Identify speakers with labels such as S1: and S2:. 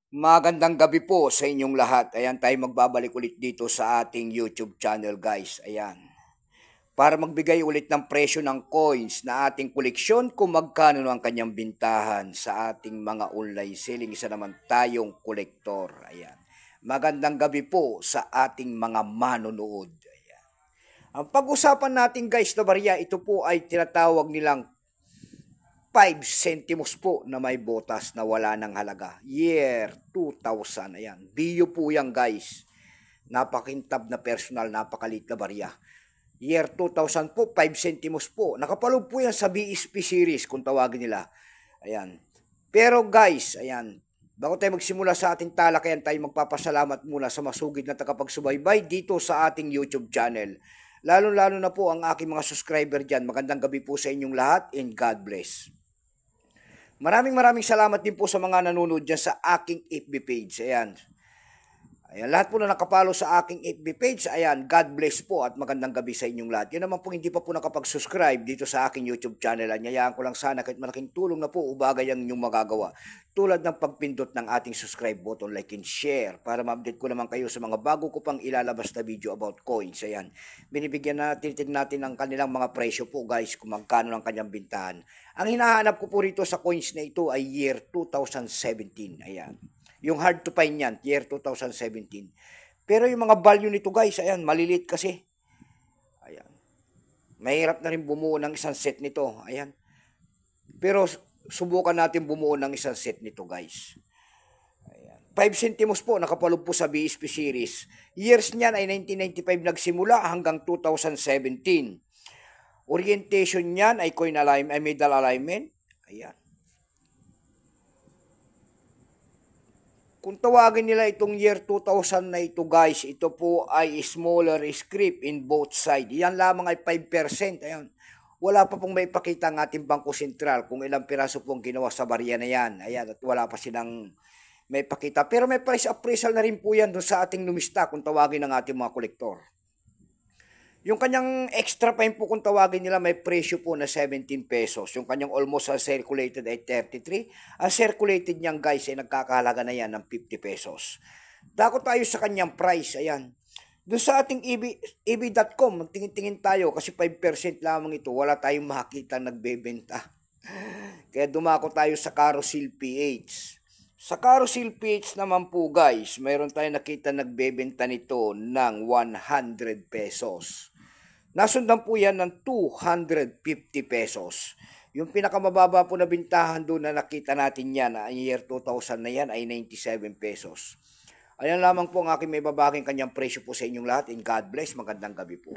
S1: Magandang gabi po sa inyong lahat. Ayan, tayo magbabalik ulit dito sa ating YouTube channel, guys. Ayan. Para magbigay ulit ng presyo ng coins na ating koleksyon kung magkano ang kanyang bintahan sa ating mga online selling. Isa naman tayong kolektor. Ayan. Magandang gabi po sa ating mga manonood. Ayan. Ang pag-usapan natin, guys, na barya, ito po ay tinatawag nilang 5 centimos po na may botas na wala ng halaga. Year 2000. Ayan. Biyo po yan, guys. Napakintab na personal, napakalit na barya. Year 2000 po, 5 centimos po. Nakapalog po yan sa BSP series kung tawagin nila. Ayan. Pero guys, ayan, bago tayo magsimula sa ating talakayan, tayo magpapasalamat muna sa masugid na tagapagsubaybay dito sa ating YouTube channel. Lalo-lalo na po ang aking mga subscriber dyan. Magandang gabi po sa inyong lahat and God bless. Maraming salamat din po sa mga nanonood dyan sa aking FB page. Ayan. Ayan, lahat po na nakapalo sa aking FB page, ayan, God bless po at magandang gabi sa inyong lahat. Yun naman po hindi pa po nakapag-subscribe dito sa aking YouTube channel. Anyayaan ko lang sana kahit malaking tulong na po ubagay ang inyong magagawa. Tulad ng pagpindot ng ating subscribe button, like and share para ma-update ko naman kayo sa mga bago ko pang ilalabas na video about coins. Ayan, binibigyan natin, natin ang kanilang mga presyo po guys kung magkano ang kanyang bintahan. Ang hinahanap ko po rito sa coins na ito ay year 2017. Ayan. Yung hard to find yan, year 2017. Pero yung mga value nito guys, ayan, maliliit kasi. Ayan. Mahirap na rin bumuo ng isang set nito. Ayan. Pero subukan natin bumuo ng isang set nito guys. Ayan. 5 centimos po, nakapalog po sa BSP series. Years niyan ay 1995 nagsimula hanggang 2017. Orientation niyan ay coin alignment, ay medal alignment. Ayan. Kung tawagin nila itong year 2000 na ito guys, ito po ay smaller script in both sides. Yan lamang ay 5%. Ayan. Wala pa pong may pakita ang ating Bangko Sentral kung ilang piraso pong ginawa sa barya na yan. Ayan, at wala pa silang may pakita. Pero may price appraisal na rin po yan doon sa ating numista kung tawagin ng ating mga kolektor. Yung kanyang extra fine po kung tawagin nila may presyo po na 17 pesos. Yung kanyang almost uncirculated ay 33. Ang circulated niyang guys ay nagkakahalaga na yan ng 50 pesos. Dako tayo sa kanyang price. Ayan. Doon sa ating EB.com, magtingin-tingin tayo kasi 5% lamang ito. Wala tayong makakita nagbebenta. Kaya dumako tayo sa Carousel PH. Sa Carousel PH naman po guys, mayroon tayong nakita nagbebenta nito ng 100 pesos. Nasundan po yan ng 250 pesos. Yung pinakamababa po na bintahan doon na nakita natin yan, ang year 2000 na yan ay 97 pesos. Ayan lamang po ang aking may babaging kanyang presyo po sa inyong lahat and God bless. Magandang gabi po.